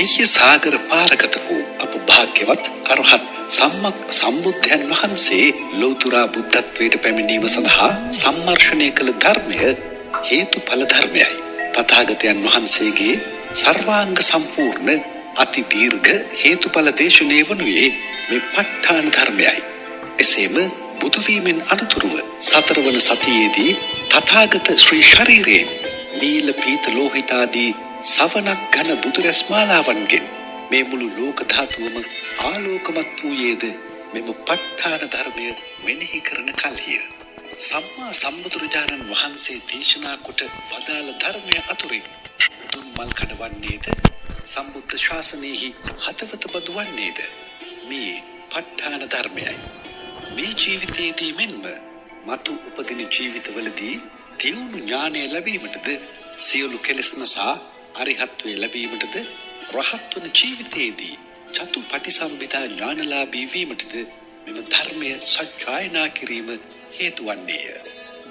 දෙය සාගර පාරගත වූ අප භාග්‍යවත් අරහත් සම්බුද්ධයන් වහන්සේ ලෝතුරා බුද්ධත්වයට පැමිණීම සඳහා සම්මර්ෂණය කළ ධර්මය හේතුඵල ධර්මයයි. තථාගතයන් වහන්සේගේ සර්වාංග සම්පූර්ණ අති දීර්ඝ හේතුඵල දේශනාව වනුයේ මේ ප ဋ ාණ ධර්මයයි. එසේම බුදු වීමෙන් අනතුරුව සතරවන සතියේදී තථාගත ශ්‍රී ශරීරයෙන් නීල පීත ලෝහිත ආදී සවනක් ඝන බුදුරැස් මාලාවන්ගෙන් මේ මුළු ලෝක ධාතුවම ආලෝකමත් වූයේද මෙම ප ဋ ාණ ධර්මය මෙනෙහි කරන කල්හිය. සම්මා සම්බුදුරජාණන් වහන්සේ දේශනා කොට වදාළ ධර්මය අතුරින් උතුම් මල් කඩවන්නේද සම්බුද්ධ ශාසනයෙහි හදවත බදුවන්නේද මේ ප ဋ ාණ ධර්මයයි. මේ ජීවිතයේදී මෙන්ම මතු උපදින ජීවිතවලදී දියුණු ඥානය ලැබීමටද සියලු කෙලෙස් නසා අරිහත්ත්වය ලැබීමටද රහත් වන ජීවිතයේදී චතු පටිසම්භිදා ඥානලාභී වීමටද මෙම ධර්මය සත්‍යයනා කිරීම හේතු වන්නේය.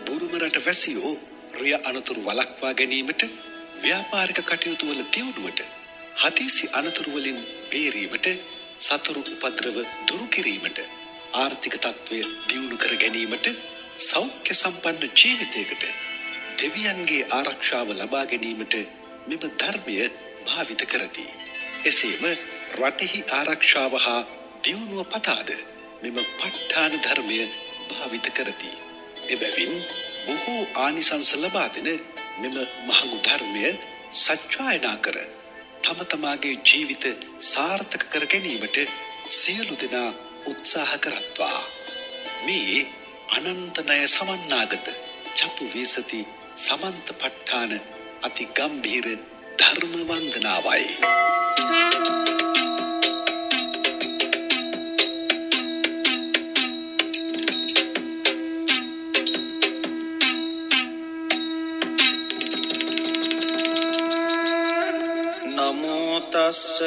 බුරුම රට වැසියෝ රිය අනතුරු වළක්වා ගැනීමට, ව්‍යාපාරික කටයුතු වල දියුණුවට, හදිසි අනතුරු වලින් බේරීමට, සතුරු උපද්‍රව දුරු කිරීමට, ආර්ථික තත්ත්වය දියුණු කර ගැනීමට, සෞඛ්‍ය සම්පන්න ජීවිතයකට දෙවියන්ගේ ආරක්ෂාව ලබා ගැනීමට මෙම ධර්මය භාවිත කරති. එසේම රටෙහි ආරක්ෂාව හා දියුණුව පතාද මෙම ප ဋ ාණ ධර්මය භාවිත කරති. එබැවින් බොහෝ ආනිසංස ලබා දෙන මෙම මහඟු ධර්මය සත්‍යයනා කර තම තමාගේ ජීවිත සාර්ථක කර ගැනීමට සියලු දෙනා උත්සාහ කරත්වා. මේ අනන්ත ණය සමන්නාගත චතු විසති සමන්ත ප ဋ ාණ අති ගම්භීර ධර්ම වන්දනාවයි. නමෝ තස්ස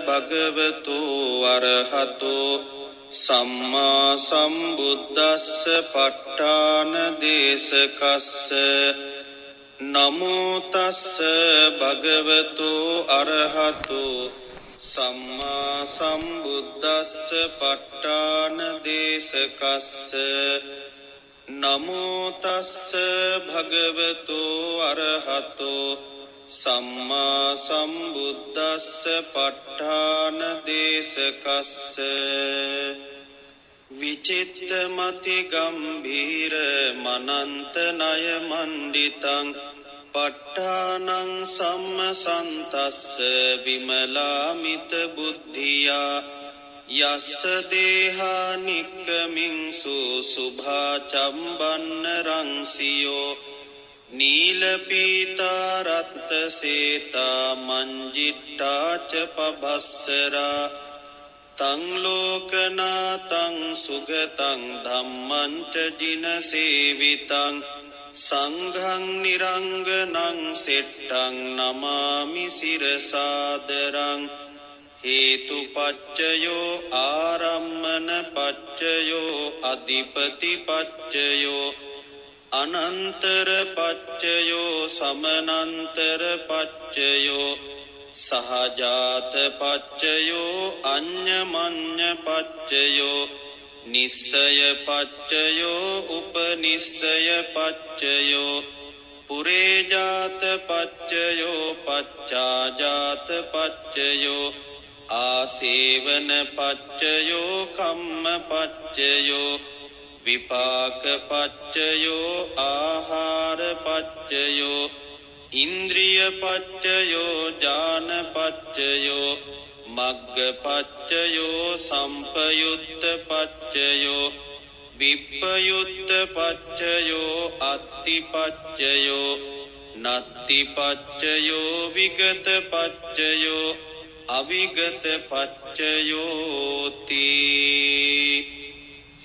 භගවතු අරහතෝ සම්මා සම්බුද්දස්ස ප ဋ ාණ දේශකස්ස. නමෝ තස්ස භගවතු අරහතෝ සම්මා සම්බුද්දස්ස ප ဋ ාණ දේශකස්ස. නමෝ තස්ස භගවතු අරහතෝ සම්මා සම්බුද්දස්ස ප ဋ ාණ දේශකස්ස. විචිත්තමති ගම්භීර මනන්ත ණය මණ්ඩිතං ප ဋ ාණං සම්මසන්තස්ස විමලාමිත බුද්ධියා යස්ස දේහා නික්කමින්සු සුභා චම්බන්න රංසියෝ නීල පීතා රත්ත සේතා මංජිට්ටා ච පබස්සරා තං ලෝකනාතං සුගතං ධම්මං ච ජින සේවිතං සංඝං නිරංගනං සෙට්ටං නමාමි සිරසාදරං. හේතුපච්චයෝ ආරම්මන පච්චයෝ අධිපති පච්චයෝ අනන්තර පච්චයෝ සමනන්තර පච්චයෝ සහජාත පච්චයෝ අඤ්ඤමඤ්ඤ පච්චයෝ නිස්සය පච්චයෝ උපනිස්සය පච්චයෝ පුරේජාත පච්චයෝ පච්චාජාත පච්චයෝ ආසේවන පච්චයෝ කම්ම පච්චයෝ විපාක පච්චයෝ ආහාර පච්චයෝ ඉන්ද්‍රිය පච්චයෝ ඥාන පච්චයෝ මග්ග පච්චයෝ සම්පයුත්ත පච්චයෝ විප්පයුත්ත පච්චයෝ අත්ති පච්චයෝ නත්ති පච්චයෝ විගත පච්චයෝ අවිගත පච්චයෝති.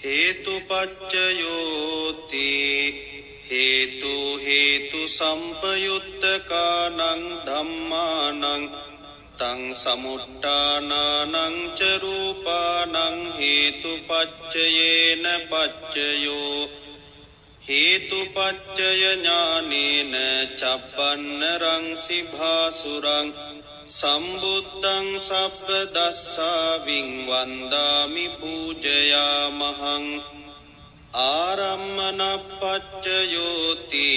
හේතුපච්චයෝති හේතු සම්පයුත්තකානං ධම්මානං තං සමුට්ඨානානං ච රූපානං හේතුපච්චයේන පච්චයෝ හේතුපච්චය ඥානේන චප්පන්න රංසි භාසුරං සම්බුද්ධං සබ්බ දස්සාවින් වන්දාමි පූජයාමහං ආරම්මනප්පච්චයෝති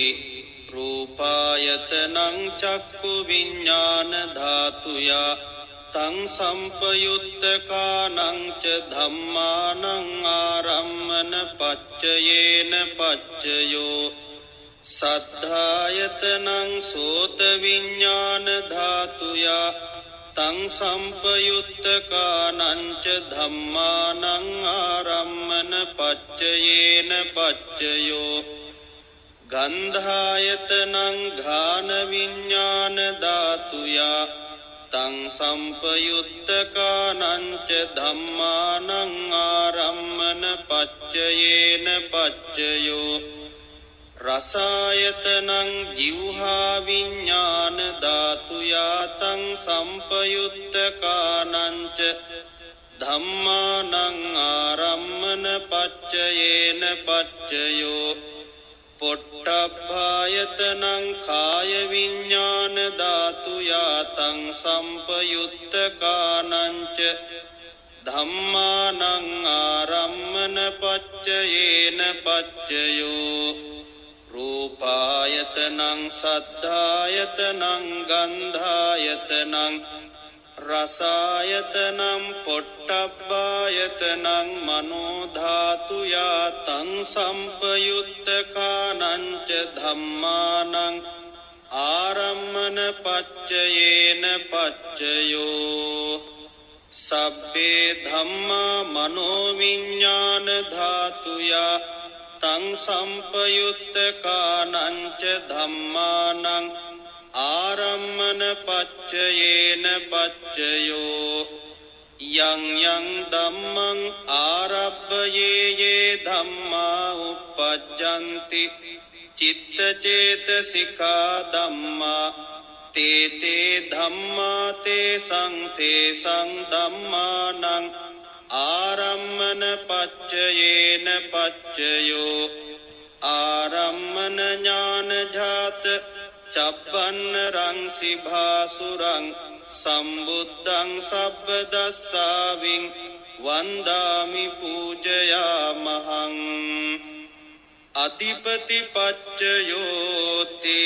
රූපායතනං චක්කු විඤ්ඤාණ ධාතුයා තං සම්පයුත්තකානං ච ධම්මානං ආරම්මන පච්චයේන පච්චයෝ සද්ධායතනං සෝත විඤ්ඤාණ ධාතුයා තං සම්පයුත්තකානං ච ධම්මානං ආරම්මන පච්චයේන පච්චයෝ ගන්ධායතනං ඝාන විඤ්ඤාණ ධාතුයා තං සම්පයුත්තකානං ච ධම්මානං ආරම්මන පච්චයේන පච්චයෝ රසායතනං ජිව්හා විඤ්ඤාණ ධාතුයා තං සම්පයුත්තකානං ච ධම්මානං ආරම්මන පච්චයේන පච්චයෝ පොට්ටබ්බායතනං කාය විඤ්ඤාණ ධාතුයා තං සම්පයුත්තකානං ච ධම්මානං ආරම්මන පච්චයේන පච්චයෝ රූපායතනං සද්ධායතනං ගන්ධායතනං රසායතනං පොට්ටබ්බායතනං මනෝ ධාතුයා තං සම්පයුත්තකානං ච ධම්මානං ආරම්මන පච්චයේන පච්චයෝ සබ්බේ ධම්මා මනෝ විඤ්ඤාණ ධාතුයා තං සම්පයුත්තකානං ච ධම්මානං ආරම්මන පච්චයේන පච්චයෝ යං යං ධම්මං ආරබ්බයේයේ ධම්මා උප්පජ්ජන්ති චිත්තචේතසිකා ධම්මා තේ ධම්මා තේසං ධම්මානං ආරම්මන පච්චයේන පච්චයෝ ආරම්මන ඥානජාත චප්පන්න රංසි භාසුරං සම්බුද්ධං සබ්බ දස්සාවින් වන්දාමි පූජයාමහං අධිපති පච්චයෝති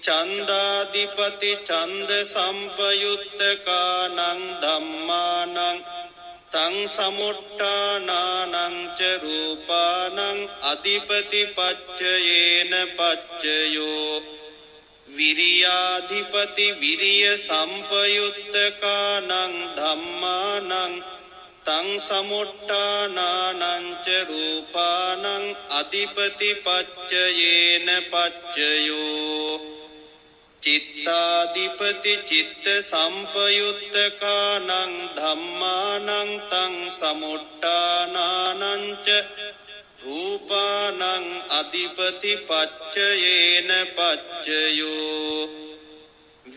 චන්දාධිපති ඡන්ද සම්පයුත්තකානං ධම්මානං තං සමුට්ඨානානං ච රූපානං අධිපති පච්චයේන පච්චයෝ විරියාධිපති විරිය සම්පයුත්තකානං ධම්මානං තං සමුට්ඨානානං ච රූපානං අධිපති පච්චයේන පච්චයෝ චිත්තාධිපති චිත්ත සම්පයුත්තකානං ධම්මානං තං සමුට්ඨානානං ච රූපානං අධිපති පච්චයේන පච්චයෝ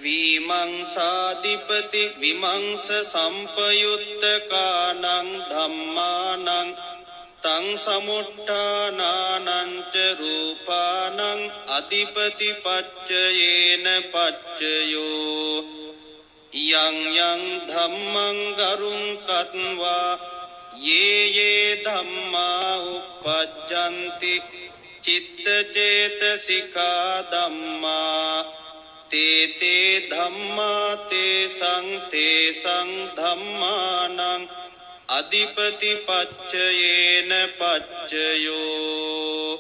විමංසාධිපති විමංස සම්පයුත්තකානං ධම්මානං තං සමුට්ඨානානං ච රූපානං අධිපති පච්චයේන පච්චයෝ යං යං ධම්මං ගරුං කତ୍වා යේ ධම්මා උප්පජ්ජන්ති චිත්තචේතසිකා ධම්මා තේ ධම්මා තේසං ධම්මානං අධිපති පච්චයේන පච්චයෝ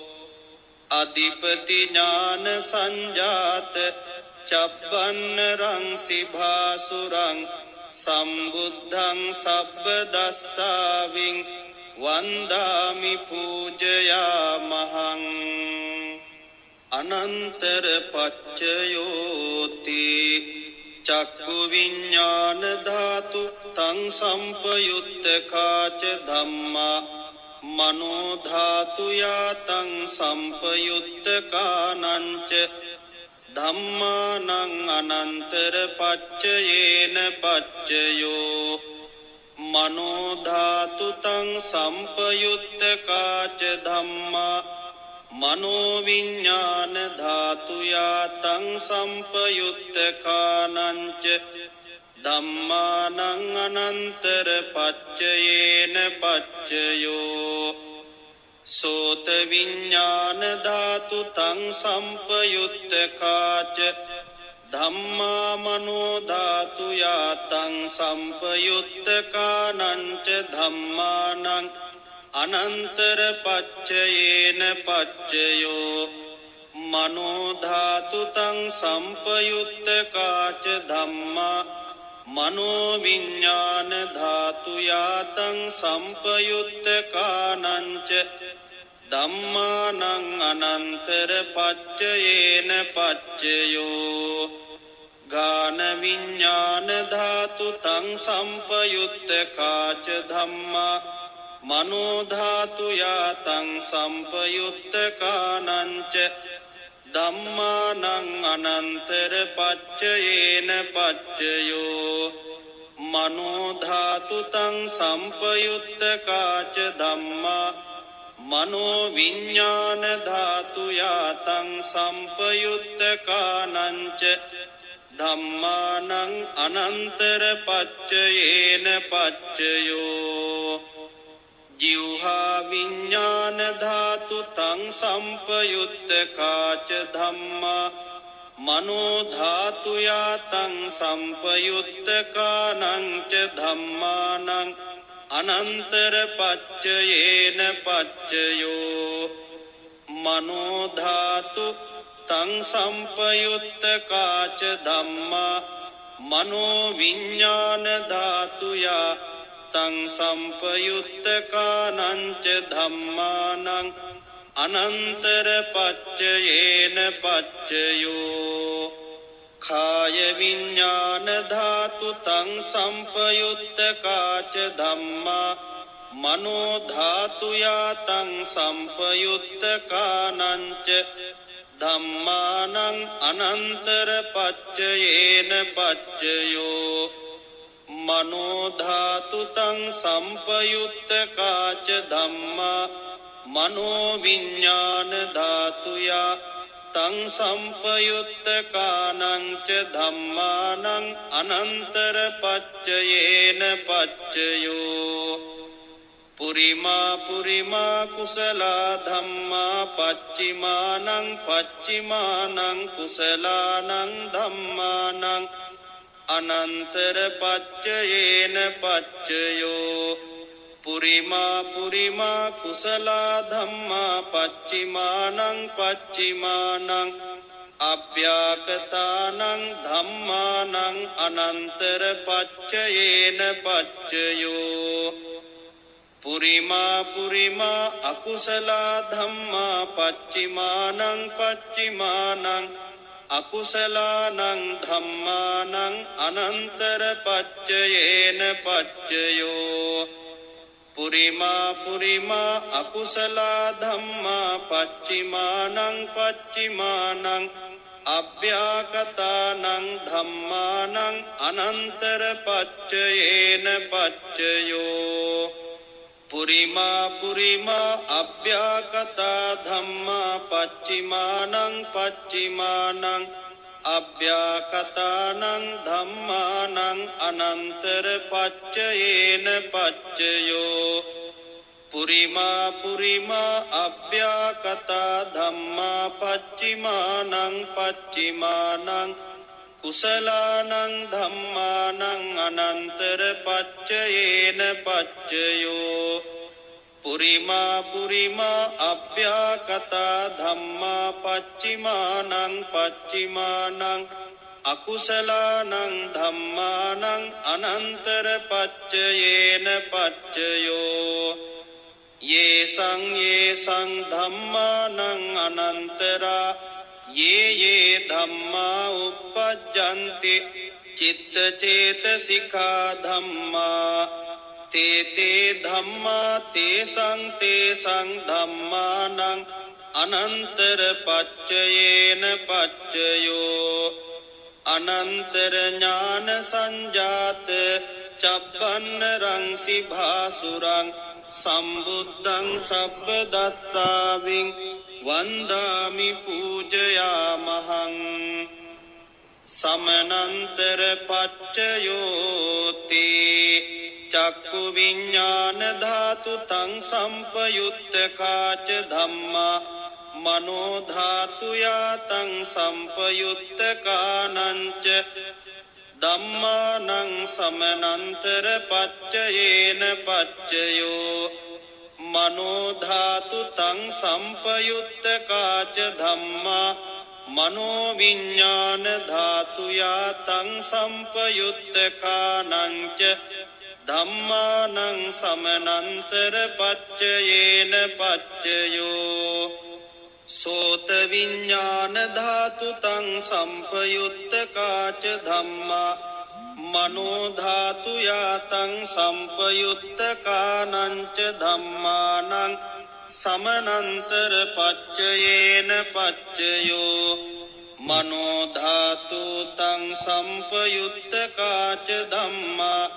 අධිපති ඥාන සංජාත චප්පන්න රංසි භාසුරං සම්බුද්ධං සබ්බ දස්සාවින් වන්දාමි පූජයාමහං අනන්තර පච්චයෝති චක්කු විඤ්ඤාණ ධාතු තං සම්පයුත්තකාච ධම්මා මනෝ ධාතුයා තං සම්පයුත්තකානං ච ධම්මානං අනන්තර පච්චයේන පච්චයෝ මනෝ ධාතු තං සම්පයුත්තකාච ධම්මා මනෝවිඤ්ඤාන ධාතුයා තං සම්පයුත්තකානංච ධම්මානං අනන්තර පච්චයේන පච්චයෝ සෝත විඤ්ඤාණ ධාතු තං සම්පයුත්තකාච ධම්මා මනෝ ධාතු යාතං සම්පයුත්තකානංච ධම්මානං අනන්තර පච්චයේන පච්චයෝ මනෝ ධාතු තං සම්පයුත්තකාච ධම්මා මනෝ විඤ්ඤාණ ධාතු යාතං සම්පයුත්තකානංච ධම්මානං අනන්තර පච්චයේන පච්චයෝ ගාන විඤ්ඤාණ ධාතු තං සම්පයුත්තකාච ධම්මා මනෝ ධාතු යාතං සම්පයුත්තකානංච ධම්මානං අනන්තර පච්චයේන පච්චයෝ මනෝ ධාතු තං සම්පයුත්තකාච ධම්මා මනෝ විඤ්ඤාණ ධාතු යාතං සම්පයුත්තකානංච ධම්මානං අනන්තර පච්චයේන පච්චයෝ ජීවහා විඤ්ඤාණ ධාතු තං සම්පයුත්තකාච ධම්මා මනෝ ධාතු යාතං සම්පයුත්තකානංච ධම්මානං අනන්තර පච්චයේන පච්චයෝ මනෝ ධාතු තං සම්පයුත්තකාච ධම්මා මනෝ විඤ්ඤාණ ධාතු යාතං සම්පයුත්තකානංච ධම්මානං අනන්තර පච්චයේන පච්චයෝ කාය විඤ්ඤාණ ධාතු තං සම්පයුත්තකාච ධම්මා මනෝ ධාතු යාතං සම්පයුත්තකානංච ධම්මානං අනන්තර පච්චයේන පච්චයෝ මනෝ ධාතු තං සම්පයුත්තකාච ධම්මා මනෝ විඤ්ඤාණ ධාතු යාතං සම්පයුත්තකානංච ධම්මානං අනන්තර පච්චයේන පච්චයෝ පුරිමා පුරිමා කුසලා ධම්මා පච්චිමානං පච්චිමානං කුසලානං ධම්මානං අනන්තර පච්චයේන පච්චයෝ පුරිමා පුරිමා කුසලා ධම්මා පච්චිමානං පච්චිමානං අභ්‍යාකතානං ධම්මානං අනන්තර පච්චයේන පච්චයෝ පුරිමා පුරිමා අකුසලා ධම්මා පච්චිමානං පච්චිමානං අකුසලානං ධම්මානං අනන්තර පච්චයේන පච්චයෝ පුරිමා පුරිමා අකුසලා ධම්මා පච්චිමානං පච්චිමානං අභ්‍යාකතානං ධම්මානං අනන්තර පච්චයේන පච්චයෝ පුරිමා පුරිමා අභ්‍යාකතා ධම්මා පච්චිමානං පච්චිමානං අභ්‍යාකතානං ධම්මානං අනන්තර පච්චයේන පච්චයෝ පුරිමා පුරිමා අභ්‍යාකතා ධම්මා පච්චිමානං පච්චිමානං කුසලානං ධම්මානං අනන්තර පච්චයේන පච්චයෝ පුරිමා පුරිමා අභ්‍යාකතා ධම්මා පච්චිමානං පච්චිමානං අකුසලානං ධම්මානං අනන්තර පච්චයේන පච්චයෝ යේසං ධම්මානං අනන්තරා යේ ධම්මා uppajjanti චිත්ත චේතසිකා ධම්මා තේ ධම්මා තේසං ධම්මානං අනන්තර පච්චයේන පච්චයෝ අනන්තර ඥාන සංජාත චබ්බන්න රංසි භාසුරං සම්බුද්ධං සබ්බ දස්සාවින් වන්දාමි පූජයාමහං සමනන්තර පච්චයෝතේ චක්කු විඤ්ඤාණ ධාතු තං සම්පයුත්තකාච ධම්මා මනෝ ධාතු යාතං සම්පයුත්තකානංච ධම්මානං සමනන්තර පච්චයේන පච්චයෝ මනෝ ධාතු තං සම්පයුත්තකාච ධම්මා මනෝ විඤ්ඤාණ ධාතු යාතං සම්පයුත්තකානංච ධම්මානං සමනන්තර පච්චයේන පච්චයෝ සෝත විඤ්ඤාණ ධාතු තං සම්පයුත්තකාච ධම්මා මනෝ ධාතු යාතං සම්පයුත්තකානංච ධම්මානං සමනන්තර පච්චයේන පච්චයෝ මනෝ ධාතු තං සම්පයුත්තකාච ධම්මා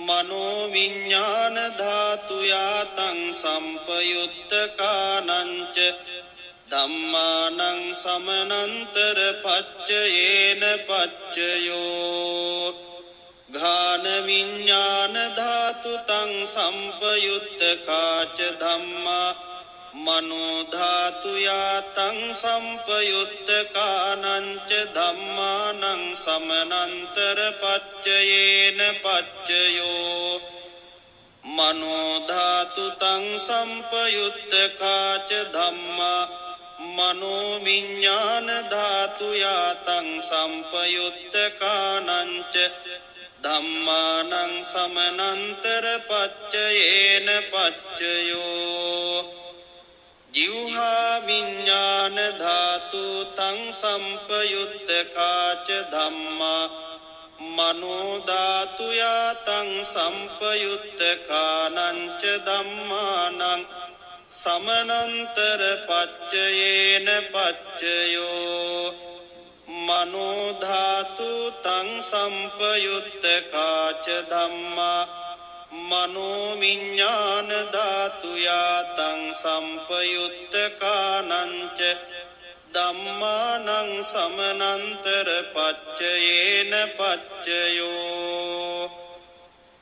මනෝ විඤ්ඤාණ ධාතු යාතං සම්පයුත්තකානංච ධම්මානං සමනන්තර පච්චයේන පච්චයෝ ඝාන විඤ්ඤාණ ධාතු තං සම්පයුත්තකාච ධම්මා මනෝ ධාතු යාතං සම්පයුත්තකානංච ධම්මානං සමනන්තර පච්චයේන පච්චයෝ මනෝ ධාතු තං සම්පයුත්තකාච ධම්මා මනෝ විඤ්ඤාණ ධාතු යාතං සම්පයුත්තකානංච ධම්මානං සමනන්තර පච්චයේන පච්චයෝ ජීවහා විඤ්ඤාණ ධාතු තං සම්පයුත්තකාච ධම්මා මනෝ ධාතු යාතං සම්පයුත්තකානංච ධම්මානං සමනන්තර පච්චයේන පච්චයෝ මනෝ ධාතු තං සම්පයුත්තකාච ධම්මා මනෝ විඤ්ඤාණ ධාතු යාතං සම්පයුත්තකානංච ධම්මානං සමනන්තර පච්චයේන පච්චයෝ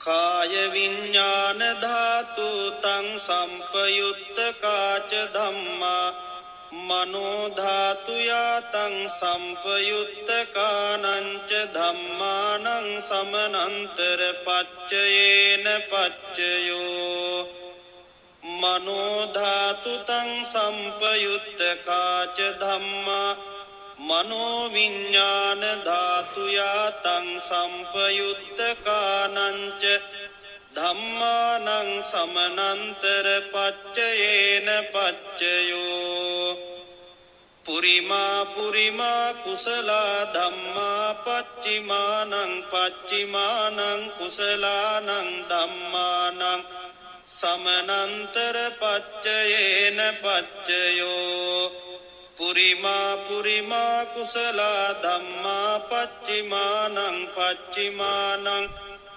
කාය විඤ්ඤාණ ධාතු තං සම්පයුත්තකාච ධම්මා මනෝ ධාතු යාතං සම්පයුත්තකානංච ධම්මානං සමනන්තර පච්චයේන පච්චයෝ මනෝ ධාතු තං සම්පයුත්තකාච ධම්මා මනෝ විඤ්ඤාණ ධාතු යාතං සම්පයුත්තකානංච ධම්මානං සමනන්තර පච්චයේන පච්චයෝ පුරිමා පුරිමා කුසල ධම්මා පච්චිමානං පච්චිමානං කුසලානං ධම්මානං සමනන්තර පච්චයේන පච්චයෝ පුරිමා පුරිමා කුසල ධම්මා පච්චිමානං පච්චිමානං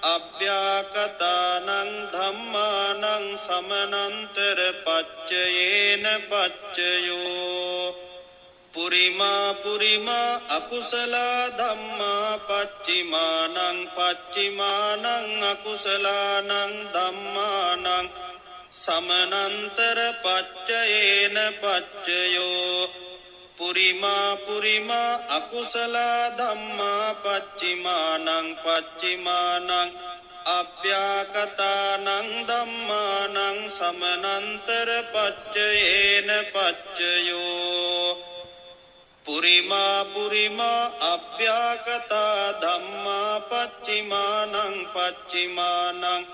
අභ්‍යාකතානං ධම්මානං සමනන්තර පච්චයේන පච්චයෝ පුරිමා පුරිමා අකුසල ධම්මා පච්චිමානං පච්චිමානං අකුසලානං ධම්මානං සමනන්තර පච්චයේන පච්චයෝ පුරිමා පුරිමා අකුසල ධම්මා පච්චිමානං පච්චිමානං අභ්‍යාකතානං ධම්මානං සමනන්තර පච්චයේන පච්චයෝ පුරිමා පුරිමා අභ්‍යාකතා ධම්මා පච්චිමානං පච්චිමානං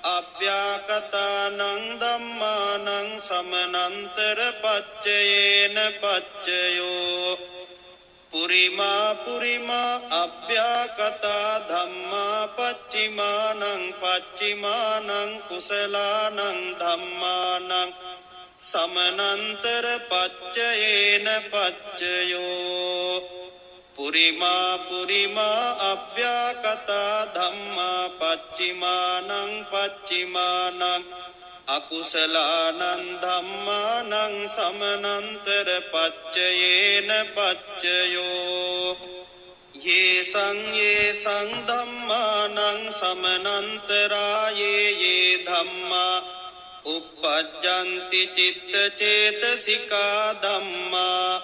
අභ්‍යාකතානං ධම්මානං සමනන්තර පච්චයේන පච්චයෝ පුරිමා පුරිමා අභ්‍යාකතා ධම්මා පච්චිමානං පච්චිමානං කුසලානං ධම්මානං සමනන්තර පච්චයේන පච්චයෝ පුරිමා පුරිමා අභ්‍යාකතා ධම්මා පච්චිමානං පච්චිමානං අකුසලානං ධම්මානං සමනන්තර පච්චයේන පච්චයෝ යේසං ධම්මානං සමනන්තරායේ යේ ධම්මා uppajjanti citta cetasika dhamma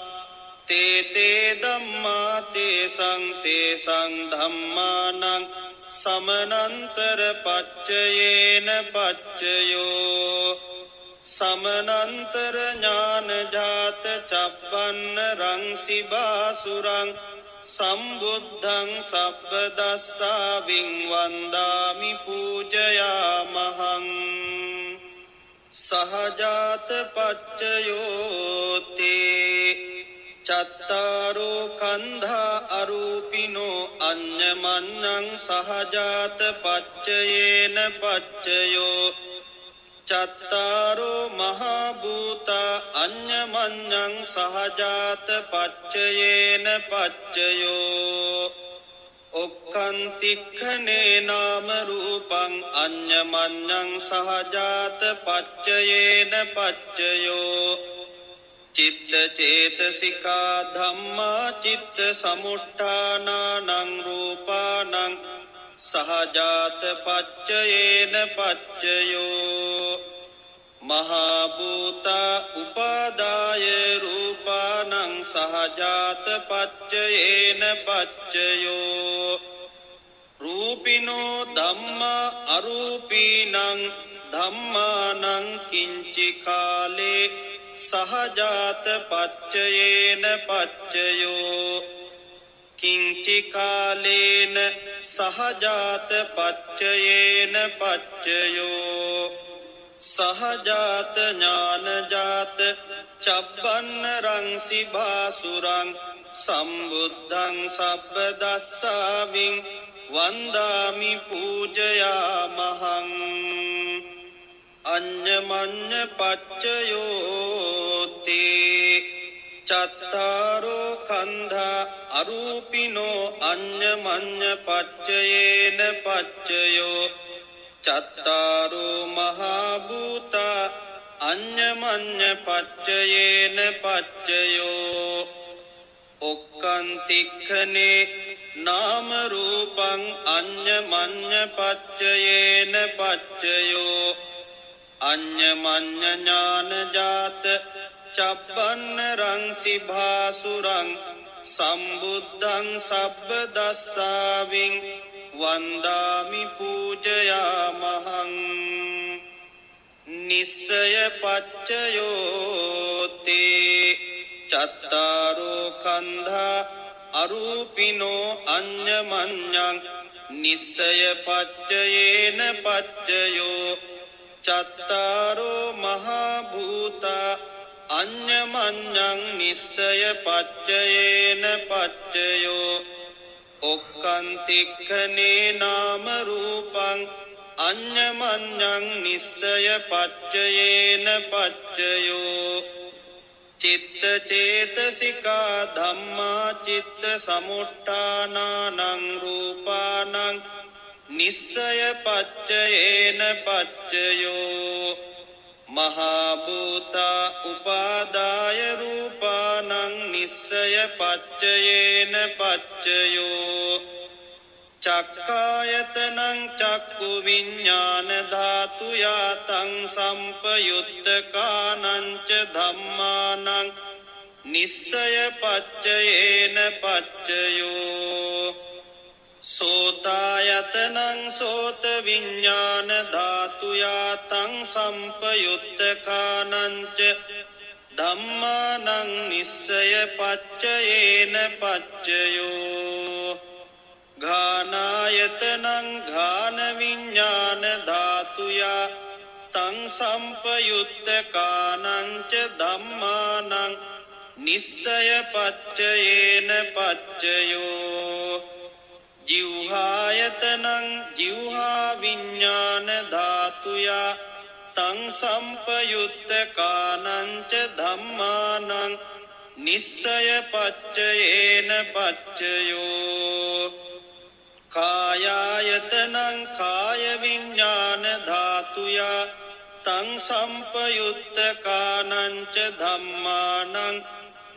te dhamma tesang dhammanang samanantara paccayena paccayo samanantara jnana jata cabbanna rangsi basurang sambuddhang sabbadassaving vandami pujayamahang සහජාත පච්චයෝති චත්තාරෝ කන්ධා අරූපිනෝ අඤ්ඤමඤ්ඤං සහජාත පච්චයේන පච්චයෝ චත්තාරෝ මහා භූතා අඤ්ඤමඤ්ඤං සහජාත පච්චයේන පච්චයෝ ඔක්ඛන්තික්ඛනේ නාම රූපං අඤ්ඤමඤ්ඤං සහජාත පච්චයේන පච්චයෝ චිත්ත චේතසිකා ධම්මා චිත්ත සමුට්ඨානානං රූපානං සහජාත පච්චයේන පච්චයෝ මහා භූතා උපාදාය රූපානං සහජාත පච්චයේන පච්චයෝ රූපිනෝ ධම්මා අරූපීනං ධම්මානං කිංචි කාලේ සහජාත පච්චයේන පච්චයෝ කිංචි කාලේන සහජාත පච්චයේන පච්චයෝ සහජාත ඥානජාත චබ්බන්න රංසි භාසුරං සම්බුද්ධං සබ්බදස්සාවින් වන්දාමි පූජයාමහං අඤ්ඤමඤ්ඤ පච්චයෝති චත්තාරෝ කන්ධා අරූපිනෝ අඤ්ඤමඤ්ඤ පච්චයේන පච්චයෝ චත්තාරෝ මහා භූතා අඤ්ඤමඤ්ඤ පච්චයේන පච්චයෝ ඔක්ඛන්තික්ඛනේ නාම රූපං අඤ්ඤමඤ්ඤ පච්චයේන පච්චයෝ අඤ්ඤමඤ්ඤ ඥාන ජාත චබ්බන්න රංසි භාසුරං සම්බුද්ධං සබ්බදස්සාවින් වන්දාමි පූජයාමහං නිස්සය පච්චයෝති චත්තාරෝ කන්ධා අරූපිනෝ අඤ්ඤමඤ්ඤං නිස්සය පච්චයේන පච්චයෝ චත්තාරෝ මහා භූතා අඤ්ඤමඤ්ඤං නිස්සය පච්චයේන පච්චයෝ ඔක්ඛන්තික්ඛනේ නාම රූපං අඤ්ඤමඤ්ඤං නිස්සය පච්චයේන පච්චයෝ චිත්ත චේතසිකා ධම්මා චිත්ත සමුට්ඨානානං රූපානං නිස්සය පච්චයේන පච්චයෝ මහා භූතා උපාදාය රූපානං නිස්සය පච්චයේන පච්චයෝ චක්ඛායතනං චක්ඛු විඤ්ඤාණ ධාතු යාතං සම්පයුත්තකානං ච ධම්මානං නිස්සය පච්චයේන පච්චයෝ සෝතායතනං සෝත විඤ්ඤාණ ධාතු යාතං සම්පයුත්තකානං ච ධම්මානං නිස්සය පච්චයේන පච්චයෝ ඝානායතනං ඝාන විඤ්ඤාණ ධාතුයා තං සම්පයුත්තකානං ච ධම්මානං නිස්සය පච්චයේන පච්චයෝ ජිව්හායතනං ජිව්හා විඤ්ඤාණ ධාතුයා තං සම්පයුත්තකානං ච ධම්මානං නිස්සය පච්චයේන පච්චයෝ කායායතනං කාය විඤ්ඤාණ ධාතුයා තං සම්පයුත්තකානංච ධම්මානං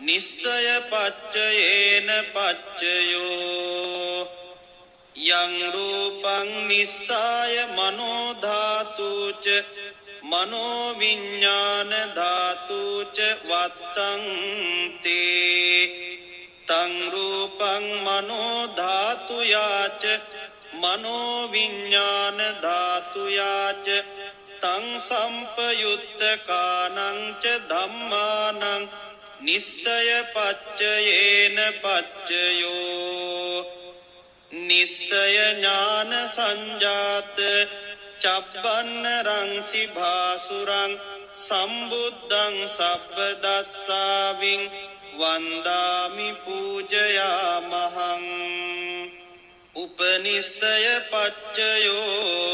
නිස්සය පච්චයේන පච්චයෝ යං රූපං නිස්සාය මනෝ ධාතුච මනෝ විඥාන ධාතුච වත්තං තේ තං රූපං මනෝ ධාතුයාච මනෝ විඥාන ධාතුයාච තං සම්පයුත්තකානං ච ධම්මානං නිස්සය පච්චයේන පච්චයෝ නිස්සය ඥාන සංජාත චබ්බන්න රංසි භාසුරං සම්බුද්ධං සබ්බදස්සාවින් වන්දාමි පූජයාමහං උපනිස්සය පච්චයෝතේ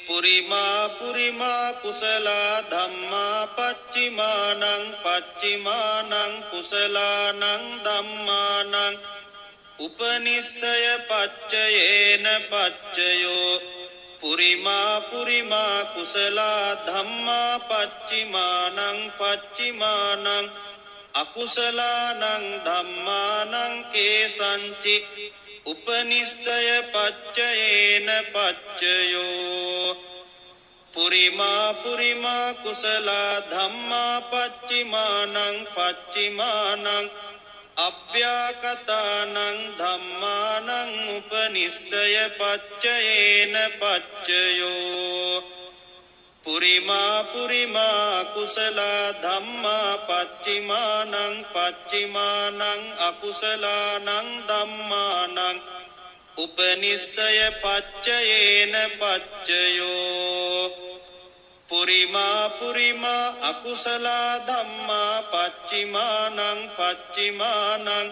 පුරිමා පුරිමා කුසලා ධම්මා පච්චිමානං පච්චිමානං කුසලානං ධම්මානං උපනිස්සය පච්චයේන පච්චයෝ පුරිමා පුරිමා කුසලා ධම්මා පච්චිමානං පච්චිමානං අකුසලානං ධම්මානං කේසංචි උපනිස්සය පච්චයේන පච්චයෝ පුරිමා පුරිමා කුසලා ධම්මා පච්චිමානං පච්චිමානං අභ්‍යාකතානං ධම්මානං උපනිස්සය පච්චයේන පච්චයෝ පුරිමා පුරිමා කුසලා ධම්මා පච්චිමානං පච්චිමානං අකුසලානං ධම්මානං උපනිස්සය පච්චයේන පච්චයෝ පුරිමා පුරිමා අකුසලා ධම්මා පච්චිමානං පච්චිමානං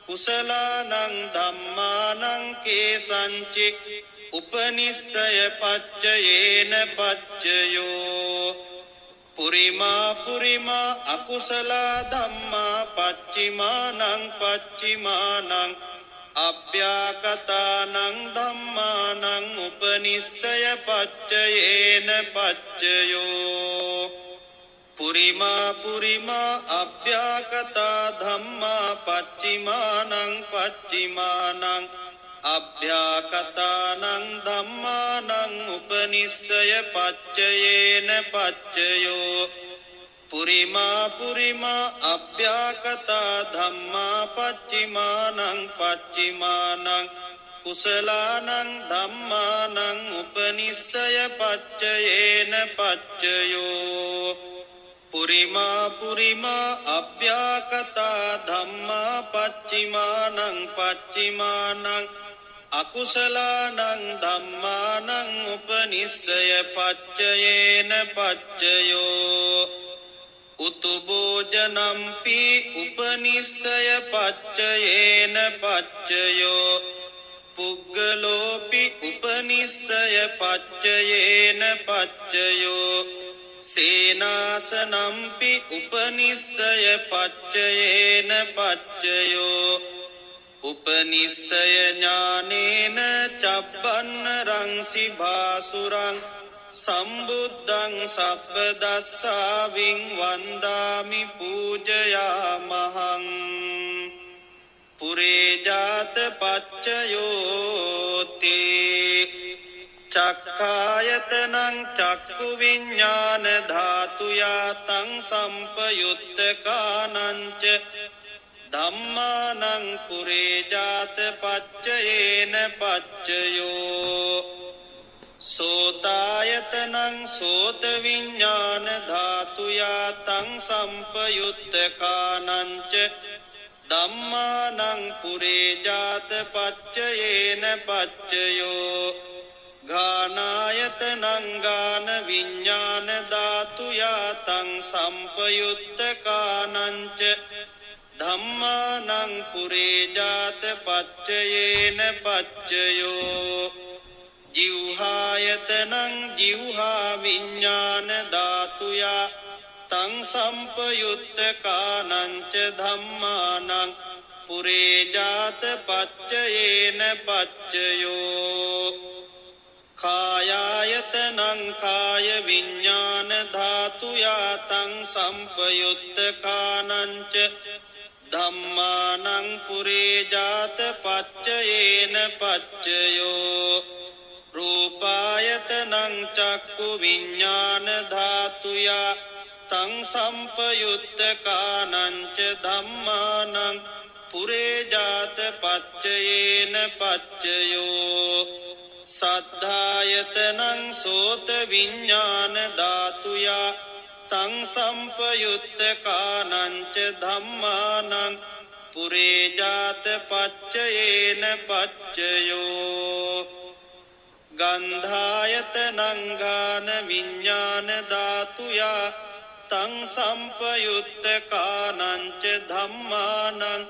කුසලානං ධම්මානං කේසංචි උපනිස්සය පච්චයේන පච්චයෝ පුරිමා පුරිමා අකුසලා ධම්මා පච්චිමානං පච්චිමානං අභ්‍යාකතානං ධම්මානං උපනිස්සය පච්චයේන පච්චයෝ පුරිමා පුරිමා අභ්‍යාකතා ධම්මා පච්චිමානං පච්චිමානං අභ්‍යාකතානං ධම්මානං උපනිස්සය පච්චයේන පච්චයෝ පුරිමා පුරිමා අභ්‍යාකතා ධම්මා පච්චිමානං පච්චිමානං කුසලානං ධම්මානං උපනිස්සය පච්චයේන පච්චයෝ පුරිමා පුරිමා අභ්‍යාකතා ධම්මා පච්චිමානං පච්චිමානං අකුසලානං ධම්මානං උපනිස්සය පච්චයේන පච්චයෝ උතුබෝජනම්පි උපනිස්සය පච්චයේන පච්චයෝ පුග්ගලෝපි උපනිස්සය පච්චයේන පච්චයෝ සේනාසනම්පි උපනිස්සය පච්චයේන පච්චයෝ උපනිස්සය ඥානේන චබ්බන්න රංසි භාසුරං සම්බුද්ධං සබ්බදස්සාවින් වන්දාමි පූජයාමහං පුරේජාත පච්චයෝතේ චක්ඛායතනං චක්ඛු විඥාන ධාතුයා තං සම්පයුත්තකානංච ධම්මානං පුරේජාත පච්චයේන පච්චයෝ සෝතායතනං සෝත විඥාන ධාතුයා තං සම්පයුත්තකානංච ධම්මානං පුරේජාත පච්චයේන පච්චයෝ ඝානායතනං ගාන විඥාන ධාතුයා තං සම්පයුත්තකානංච ධම්මානං පුරේජාත පච්චයේන පච්චයෝ ජීවහායතනං ජීවහා විඥාන ධාතුයා තං සම්පයුත්තකානංච ධම්මානං පුරේජාත පච්චයේන පච්චයෝ කායායතනං කාය විඤ්ඤාණ ධාතුයා තං සම්පයුත්තකානංච ධම්මානං පුරේ ජාත පච්චයේන පච්චයෝ රූපායතනං චක්කු විඤ්ඤාණ ධාතුයා තං සම්පයුත්තකානංච ධම්මානං පුරේ ජාත පච්චයේන පච්චයෝ සද්ධායතනං සෝත විඤ්ඤාණ ධාතුයා තං සම්පයුත්තකානංච ධම්මානං පුරේ ජාත පච්චයේන පච්චයෝ ගන්ධායතනං ගාන විඤ්ඤාණ ධාතුයා තං සම්පයුත්තකානංච ධම්මානං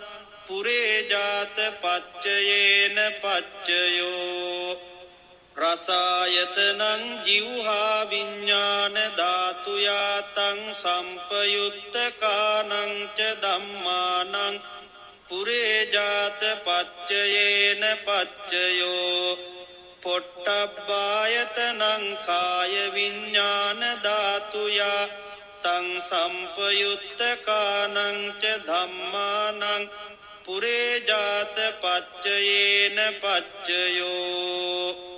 පුරේ ජාත පච්චයේන පච්චයෝ රසායතනං ජිව්හා විඤ්ඤාණ ධාතුයා තං සම්පයුත්තකානං ච ධම්මානං පුරේ ජාත පච්චයේන පච්චයෝ පොට්ටබ්බායතනං කාය විඤ්ඤාණ ධාතුයා තං සම්පයුත්තකානං ච ධම්මානං පුරේ ජාත පච්චයේන පච්චයෝ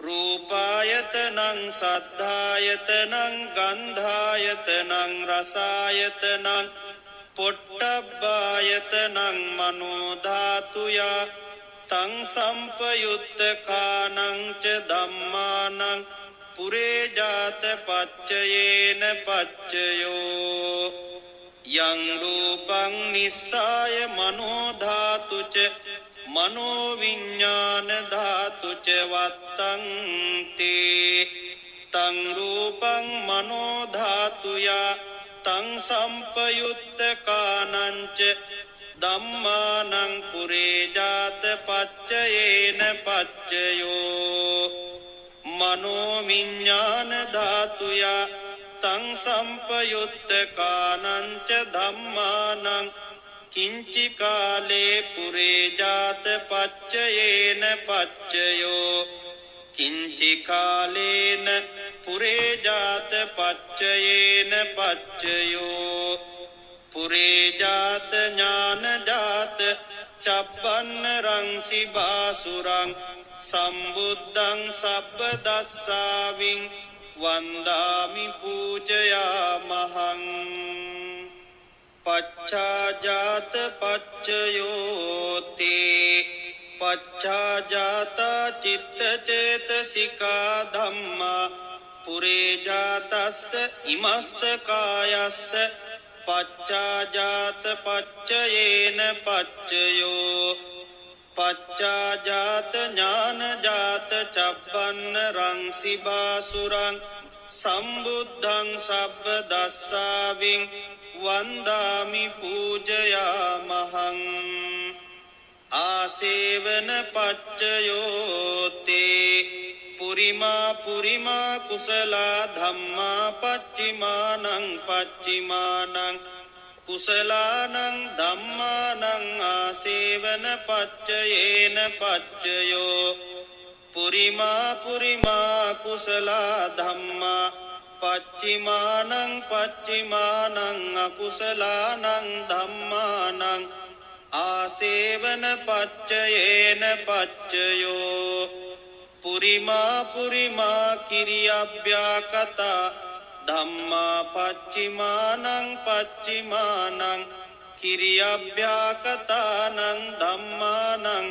රූපායතනං සද්ධායතනං ගන්ධායතනං රසායතනං පොට්ටබ්බායතනං මනෝ ධාතුයා තං සම්පයුත්තකානං ච ධම්මානං පුරේ ජාත පච්චයේන පච්චයෝ යං රූපං නිස්සාය මනෝ ධාතුච මනෝ විඤ්ඤාණ ධාතුච වත්තං තේ තං රූපං මනෝ ධාතුයා තං සම්පයුත්තකානං ච ධම්මානං පුරේ ජාත පච්චයේන පච්චයෝ මනෝ විඤ්ඤාණ ධාතුයා තං සම්පයුත්තකානං ච ධම්මානං කිංචි කාලේ පුරේ ජාත පච්චයේන පච්චයෝ කිංචි කාලේන පුරේ ජාත පච්චයේන පච්චයෝ පුරේ ජාත ඥාන ජාත චබ්බන්න රංසි බාසුරං සම්බුද්ධං සබ්බ දස්සාවින් වන්දාමි පූජයාමහං පච්චාජාත පච්චයෝතේ පච්චාජාතා චිත්තචේතසිකා ධම්මා පුරේ ජාතස්ස ඉමස්ස කායස්ස පච්චාජාත පච්චයේන පච්චයෝ පච්චාජාත ඥානජාත චබ්බන්න රංසි බාසුරං සම්බුද්ධං සබ්බ දස්සාවින් වන්දාමි පූජයාමහං ආසේවන පච්චයෝතේ පුරිමා පුරිමා කුසලා ධම්මා පච්චිමානං පච්චිමානං කුසලානං ධම්මානං ආසේවන පච්චයේන පච්චයෝ පුරිමා පුරිමා කුසලා ධම්මා පච්චිමානං පච්චිමානං අකුසලානං ධම්මානං ආසේවන පච්චයේන පච්චයෝ පුරිමා පුරිමා කිරියබ්භ්‍යාකතා ධම්මා පච්චිමානං පච්චිමානං කිරියබ්භ්‍යාකතානං ධම්මානං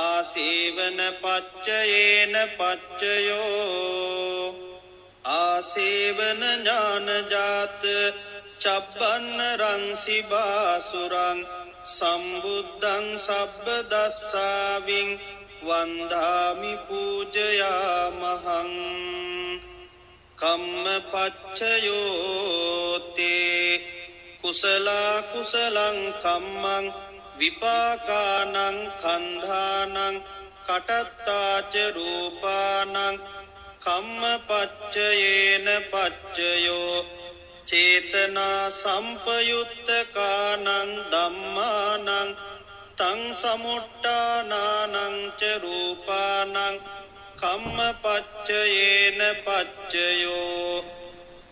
ආසේවන පච්චයේන පච්චයෝ ආසේවන ඥානජාත චබ්බන්න රංසි බාසුරං සම්බුද්ධං සබ්බ දස්සාවින් වන්දාමි පූජයාමහං කම්ම පච්චයෝතේ කුසලා කුසලං කම්මං විපාකානං කන්ධානං කටත්තාච රූපානං කම්ම පච්චයේන පච්චයෝ චේතනා සම්පයුත්තකානං ධම්මානං තං සමුට්ඨානානං ච රූපානං කම්මපච්චයේන පච්චයෝ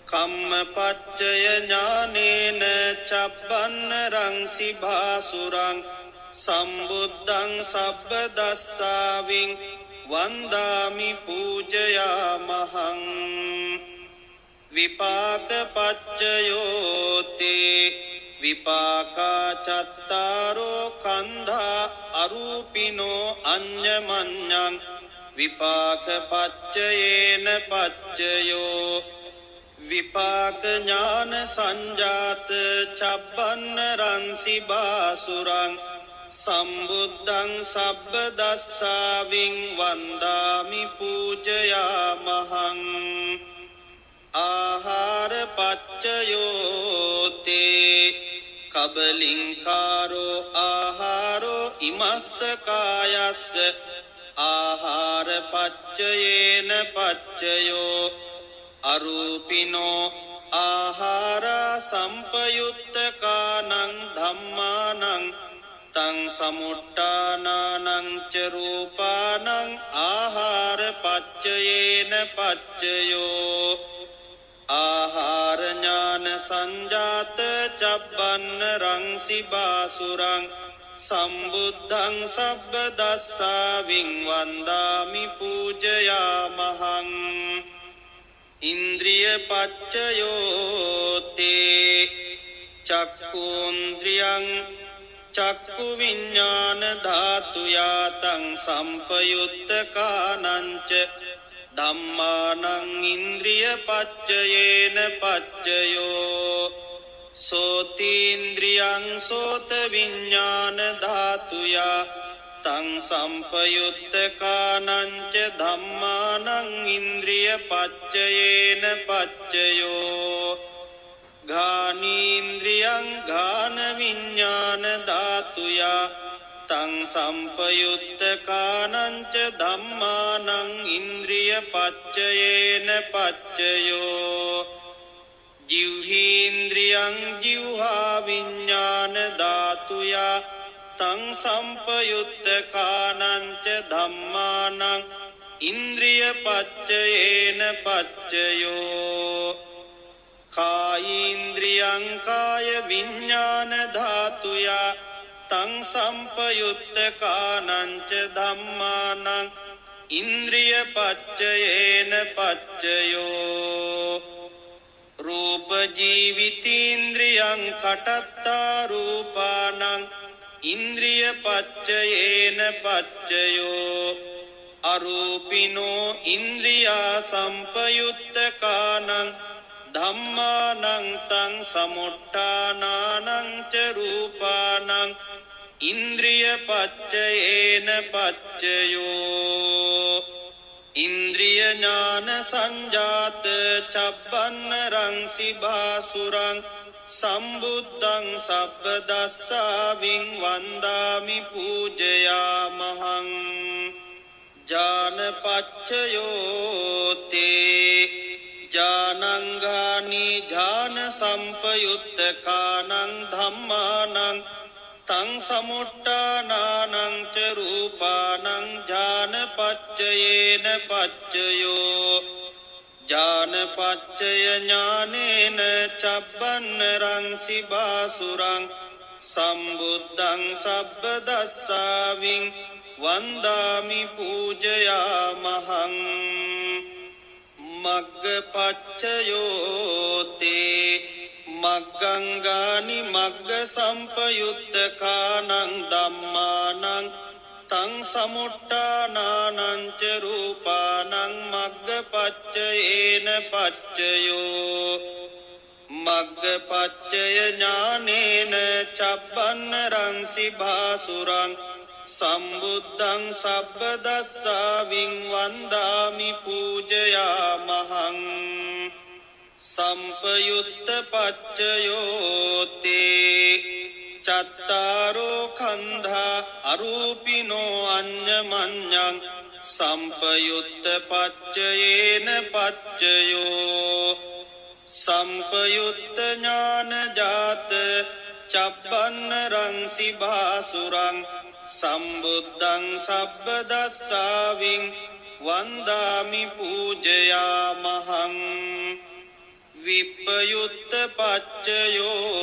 කම්මපච්චය ඥානේන චබ්බන්න රංසි භාසුරං සම්බුද්ධං සබ්බ දස්සාවින් වන්දාමි පූජයාමහං විපාක පච්චයෝතේ විපාකා චත්තාරෝ කන්ධා අරූපිනෝ අඤ්ඤමඤ්ඤං විපාක පච්චයේන පච්චයෝ විපාක ඥාන සංජාත චබ්බන්න රංසි භාසුරං සම්බුද්ධං සබ්බ දස්සාවින් වන්දාමි පූජයාමහං ආහාර පච්චයෝතේ කබලින්කාරෝ ආහාරෝ ඉමස්ස කායස්ස ආහාර පච්චයේන පච්චයෝ අරූපිනෝ ආහාරා සම්පයුත්තකානං ධම්මානං තං සමුට්ඨානානං ච රූපානං ආහාර පච්චයේන පච්චයෝ ආහාර ඥාන සංජාත චබ්බන්න රංසි භාසුරං සම්බුද්ධං සබ්බ දස්සාවින් වන්දාමි පූජයාමහං ඉන්ද්‍රිය පච්චයෝතේ චක්ඛුන්ද්‍රියං චක්ඛු විඤ්ඤාණ ධාතුයා තං සම්පයුත්තකානංච ධම්මානං ඉන්ද්‍රිය පච්චයේන පච්චයෝ සෝතීන්ද්‍රියං සෝත විඤ්ඤාණ ධාතුයා තං සම්පයුත්තකානංච ධම්මානං ඉන්ද්‍රිය පච්චයේන පච්චයෝ ඝානීන්ද්‍රියං ඝාන විඤ්ඤාණ ධාතුයා තං සම්පයුත්තකානංච ධම්මානං ඉන්ද්‍රිය පච්චයේන පච්චයෝ ජීවහීන්ද්‍රියං ජීවහා විඤ්ඤාණ ධාතුයා තං සම්පයුත්තකානංච ධම්මානං ඉන්ද්‍රිය පච්චයේන පච්චයෝ කායීන්ද්‍රියං කාය විඤ්ඤාණ ධාතුයා තං සම්පයුත්තකානංච ධම්මානං ඉන්ද්‍රිය පච්චයේන පච්චයෝ රූප ජීවිතීන්ද්‍රියං කටත්තා රූපානං ඉන්ද්‍රිය පච්චයේන පච්චයෝ අරූපිනෝ ඉන්ද්‍රියා සම්පයුත්තකානං ධම්මානං තං සමුට්ඨානානං ච රූපානං ඉන්ද්‍රිය පච්චයේන පච්චයෝ ඉන්ද්‍රිය ඥාන සංජාත චබ්බන්න රංසි භාසුරං සම්බුද්ධං සබ්බ දස්සාවින් වන්දාමි පූජයාමහං ඥාන පච්චයෝතේ ඥානංගානි ඥාන සම්පයුත්තකානං ධම්මානං තං සමුට්ඨානානං ච රූපානං ඥාන පච්චයේන පච්චයෝ ඥාන පච්චය ඥානේන චබ්බන්න රංසි භාසුරං සම්බුද්ධං සබ්බ දස්සාවින් වන්දාමි පූජයාමහං මග්ග පච්චයෝතේ මග්ගංගානි මග්ග සම්පයුත්තකානං ධම්මානං තං සමුට්ඨානානං ච රූපානං මග්ග පච්චයේන පච්චයෝ මග්ග පච්චය ඥානේන චබ්බන්න රංසි භාසුරං සම්බුද්ධං සබ්බ දස්සාවින් වන්දාමි පූජයාමහං සම්පයුත්ත පච්චයෝතේ චත්තාරෝ කන්ධා අරූපිනෝ අඤ්ඤමඤ්ඤං සම්පයුත්ත පච්චයේන පච්චයෝ සම්පයුත්ත ඥාන ජාත චබ්බන්න රංසි භාසුරං සම්බුද්ධං සබ්බ දස්සාවින් වන්දාමි පූජයාමහං විප්පයුත්ත පච්චයෝතේ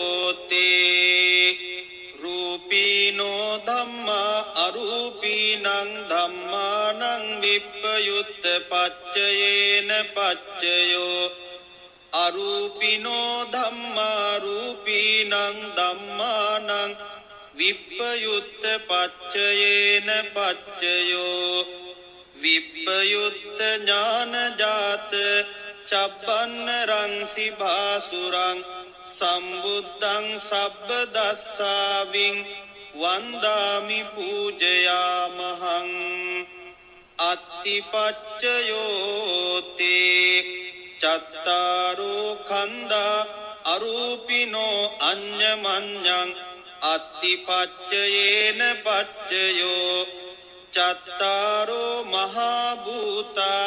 රූපීනෝ ධම්මා අරූපීනං ධම්මානං විප්පයුත්ත පච්චයේන පච්චයෝ අරූපිනෝ ධම්මා රූපීනං ධම්මානං විප්පයුත්ත පච්චයේන පච්චයෝ විප්පයුත්ත ඥානජාත චබ්බන්නරංසි භාසුරං සම්බුද්ධං සබ්බ දස්සාවින් වන්දාමි පූජයාමහං අත්තිපච්චයෝතේ චත්තාරෝ කන්දා අරූපිනෝ අඤ්ඤමඤ්ඤං අත්තිපච්චයේන පච්චයෝ චත්තාරෝ මහා භූතා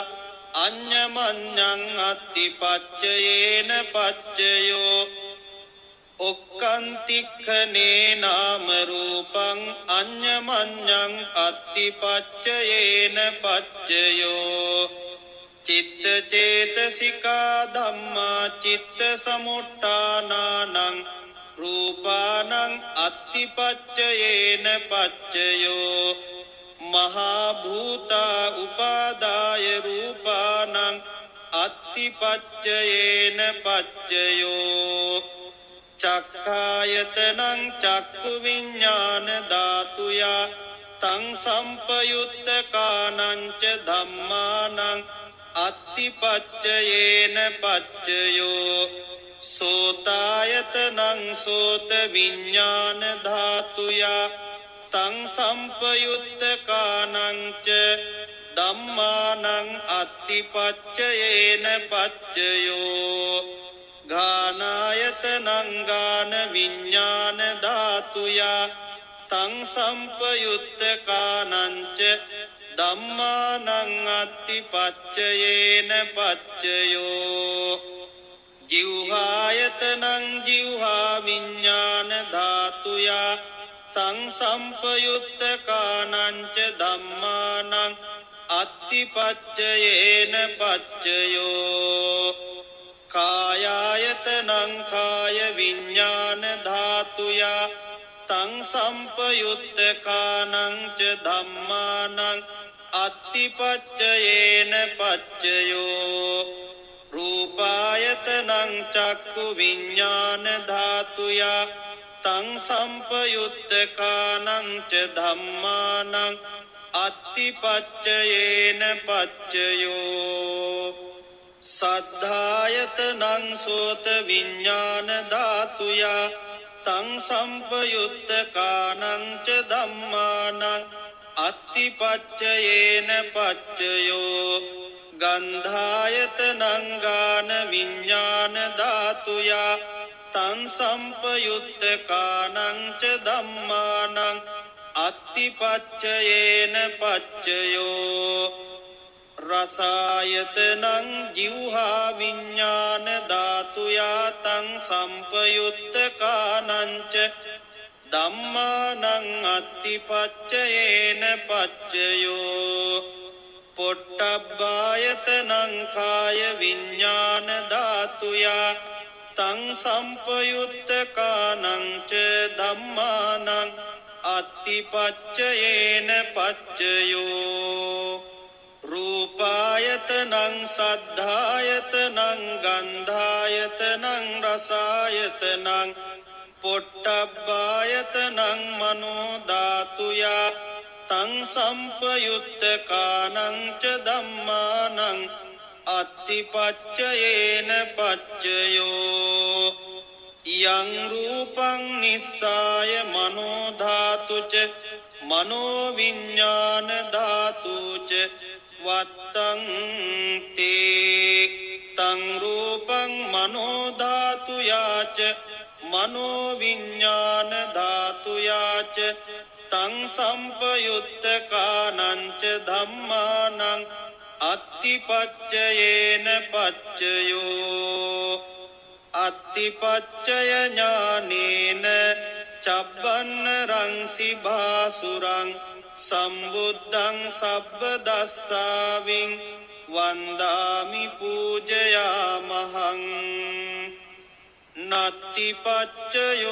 අඤ්ඤමඤ්ඤං අත්තිපච්චයේන පච්චයෝ ඔක්කන්තික්ඛනේ නාම රූපං අඤ්ඤමඤ්ඤං අත්තිපච්චයේන පච්චයෝ චිත්ත චේතසිකා ධම්මා චිත්ත සමුට්ඨානානං රූපානං අත්තිපච්චයේන පච්චයෝ මහා භූතා උපාදාය රූපානං අත්තිපච්චයේන පච්චයෝ චක්ඛායතනං චක්ඛු විඤ්ඤාණ ධාතුයා තං සම්පයුත්ත කානංච ධම්මානං අත්තිපච්චයේන පච්චයෝ සෝතායතනං සෝත විඤ්ඤාණ ධාතුයා තං සම්පයුත්ත කානංච ධම්මානං අත්තිපච්චයේන පච්චයෝ ගානායතනං ගාන විඤ්ඤාණ ධාතුයා තං සම්පයුත්ත කානංච ධම්මානං අත්තිපච්චයේන පච්චයෝ ජීවහායතනං ජීවහා විඤ්ඤාණ ධාතුයා තං සම්පයුත්ත කානංච ධම්මානං අත්තිපච්චයේන පච්චයෝ කායායතනං කාය විඤ්ඤාණ ධාතුයා තං සම්පයුත්ත කානංච ධම්මානං අත්තිපච්චයේන පච්චයෝ රූපායතනං චක්ඛු විඤ්ඤාණ ධාතුයා තං සම්පයුත්ත කානංච ධම්මානං අත්තිපච්චයේන පච්චයෝ සද්ධායතනං සෝත විඤ්ඤාණ ධාතුයා තං සම්පයුත්ත කානංච ධම්මානං අත්තිපච්චයේන පච්චයෝ ගන්ධායතනං ගාන විඤ්ඤාණ ධාතුයා තං සම්පයුත්ත කානංච ධම්මානං අත්තිපච්චයේන පච්චයෝ රසායතනං ජීවහා විඤ්ඤාණ ධාතුයා තං සම්පයුත්ත කානංච ධම්මානං අත්තිපච්චයේන පච්චයෝ පොට්ටබ්බායතනං කාය විඤ්ඤාණ ධාතුයා තං සම්පයුත්ත කානංච ධම්මානං අත්තිපච්චයේන පච්චයෝ රූපායතනං සද්ධායතනං ගන්ධායතනං රසායතනං පොට්ටබ්බායතනං මනෝ ධාතුයා තං සම්පයුත්ත කානංච ධම්මානං අත්තිපච්චයේන පච්චයෝ යං රූපං නිස්සාය මනෝ ධාතුච මනෝ විඤ්ඤාණ ධාතුච වත්තං තේ තං රූපං මනෝ ධාතුයාච මනෝ විඤ්ඤාණ ධාතුයාච තං සම්පයුත්ත කානංච ධම්මානං අත්තිපච්චයේන පච්චයෝ අත්තිපච්චය ඥානේන චබ්බන්න රංසි භාසුරං සම්බුද්ධං සබ්බ දස්සාවින් වන්දාමි පූජයාමහං නත්ති පච්චයෝතේ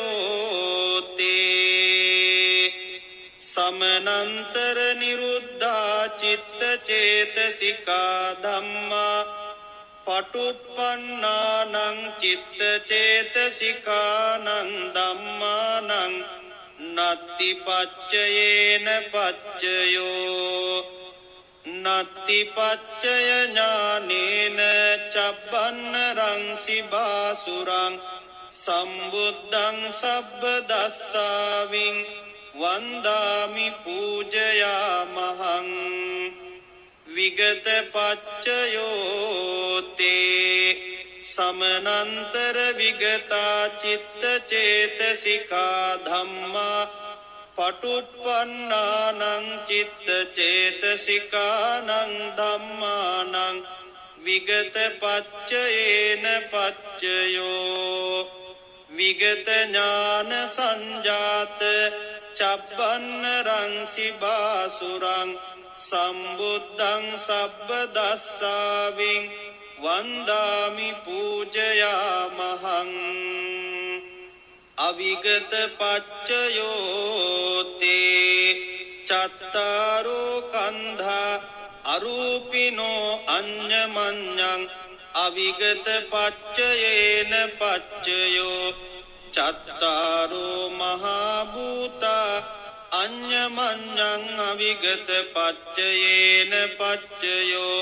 සමනන්තර නිරුද්ධා චිත්ත චේතසිකා ධම්මා පටුප්පන්නානං චිත්ත චේතසිකානං ධම්මානං නත්ති පච්චයේන පච්චයෝ නත්ති පච්චය ඥානේන චබ්බන්න රංසි භාසුරං සම්බුද්ධං සබ්බ දස්සාවින් වන්දාමි පූජයාමහං විගත පච්චයෝතේ සමනන්තර විගතා චිත්ත චේතසිකා ධම්මා පටුප්පන්නානං චිත්ත චේතසිකානං ධම්මානං විගත පච්චයේන පච්චයෝ විගත ඥාන සංජාත චබ්බන්න රංසි භාසුරං සම්බුද්ධං සබ්බ දස්සාවින් වන්දාමි පූජයාමහං අවිගත පච්චයෝතේ චත්තාරෝ කන්ධා අරූපිනෝ අඤ්ඤමඤ්ඤං අවිගත පච්චයේන පච්චයෝ චත්තාරෝ මහා භූතා අඤ්ඤමඤ්ඤං අවිගත පච්චයේන පච්චයෝ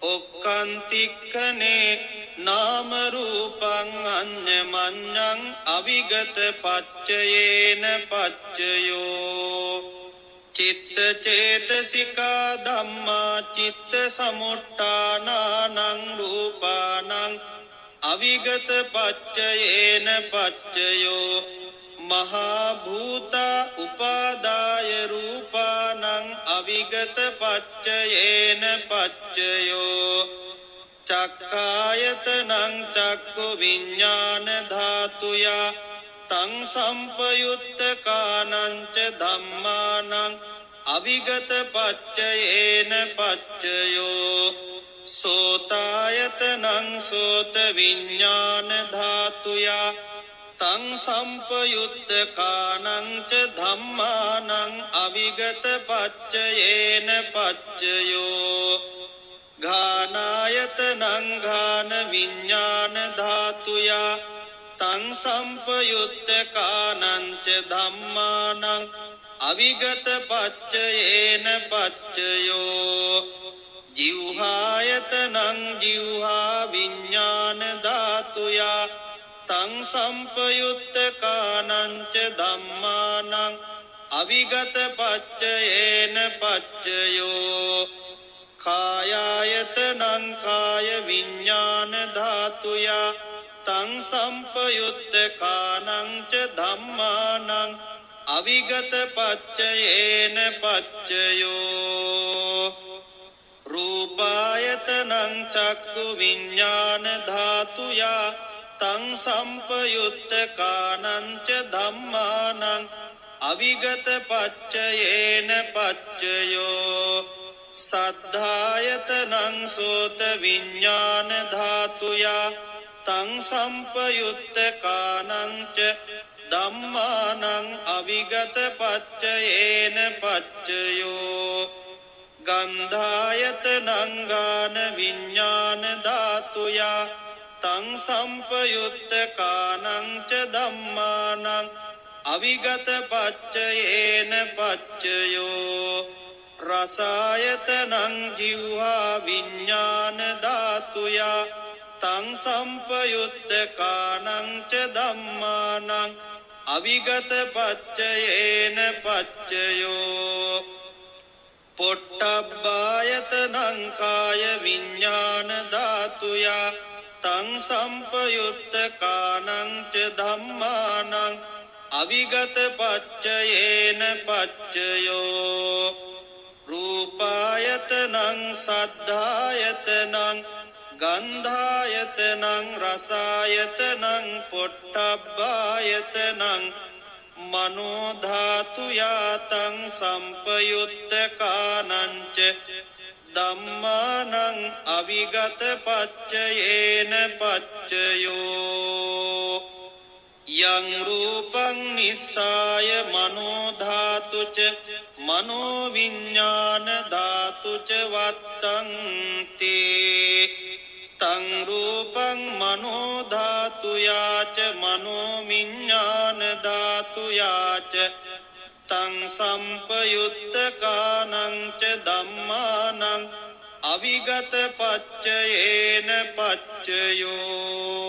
ඔක්ඛන්තික්ඛනේ නාම රූපං අඤ්ඤමඤ්ඤං අවිගත පච්චයේන පච්චයෝ චිත්ත චේතසිකා ධම්මා චිත්ත සමුට්ඨානානං රූපානං අවිගත පච්චයේන පච්චයෝ මහා භූතා උපාදාය රූපානං අවිගත පච්චයේන පච්චයෝ චක්ඛායතනං චක්ඛු විඤ්ඤාණ ධාතුයා තං සම්පයුත්තකානං ච ධම්මානං අවිගත පච්චයේන පච්චයෝ සෝතායතනං සෝත විඤ්ඤාණ ධාතුයා තං සම්පයුත්තකානං ච ධම්මානං අවිගත පච්චයේන පච්චයෝ ඝානායතනං ඝාන විඤ්ඤාණ ධාතුයා තං සම්පයුත්තකානං ච ධම්මානං අවිගත පච්චයේන පච්චයෝ ජීවහායතනං ජීවහා විඤ්ඤාණ ධාතුයා තං සම්පයුත්තකානං ච ධම්මානං අවිගත පච්චයේන පච්චයෝ කායායතනං කාය විඤ්ඤාණ ධාතුයා තං සම්පයුත්තකානං ච ධම්මානං අවිගත පච්චයේන පච්චයෝ රූපායතනං චක්ඛු විඤ්ඤාණ ධාතුයා තං සම්පයුත්තකානං ච ධම්මානං අවිගත පච්චයේන පච්චයෝ සද්ධායතනං සෝත විඤ්ඤාණ ධාතුයා තං සම්පයුත්තකානං ච ධම්මානං අවිගත පච්චයේන පච්චයෝ ගන්ධායතනං ගාන විඤ්ඤාණ ධාතුයා තං සම්පයුත්තකානං ච ධම්මානං අවිගත පච්චයේන පච්චයෝ රසායතනං ජීවහා විඤ්ඤාණ ධාතුයා තං සම්පයුත්තකානං ච ධම්මානං අවිගත පච්චයේන පච්චයෝ පොට්ටබ්බායතනං කාය විඤ්ඤාණ ධාතුයා තං සම්පයුත්තකානං ච ධම්මානං අවිගත පච්චයේන පච්චයෝ රූපායතනං සද්ධායතනං ගන්ධායතනං රසායතනං පොට්ටබ්බායතනං මනෝධාතු යාතං සම්පයුත්තකානංච ධම්මානං අවිගත පච්චයේන පච්චයෝ යං රූපං නිස්සාය මනෝධාතුච මනෝවිඤ්ඤාණ ධාතුච වත්තන්ති තං රූපං මනෝධාතුයාච මනෝවිඤ්ඤාණ ධාතුයාච තං සම්පයුත්තකානං ච ධම්මානං අවිගත පච්චයේන පච්චයෝ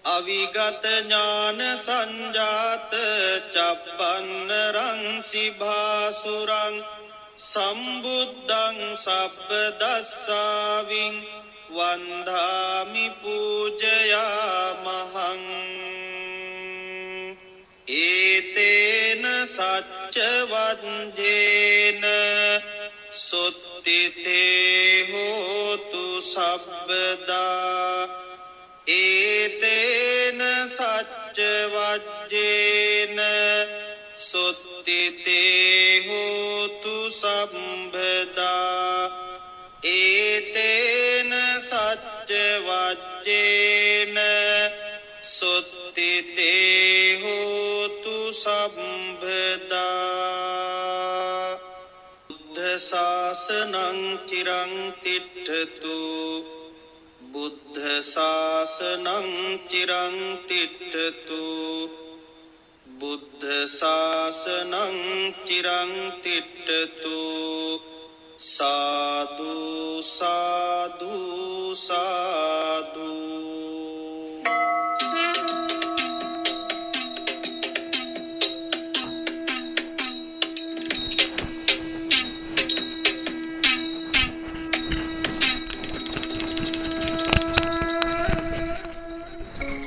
අවිගත ඥාන සංජාත චබ්බන්නරං සිභාසුරං සම්බුද්ධං සබ්බදස්සාවින් වන්දාමි පූජයාමහං ඒතේන සච්ච වජ්ජේන සොත්තිතේ හෝතු සබ්බදා ඒතේන සච්ච වජ්ජේන සොත්තිතේ හෝතු සම්බදා ඒතේන සච්ච වජ්ජේන සොත්තිතේ හෝතු සම්බදා බුද්ධ ශාසනං චිරං තිට්ඨතු බුද්ධ ශාසනං චිරං තිට්ඨතු බුද්ධ ශාසනං චිරං තිට්ඨතු සාදු සාදු සාදු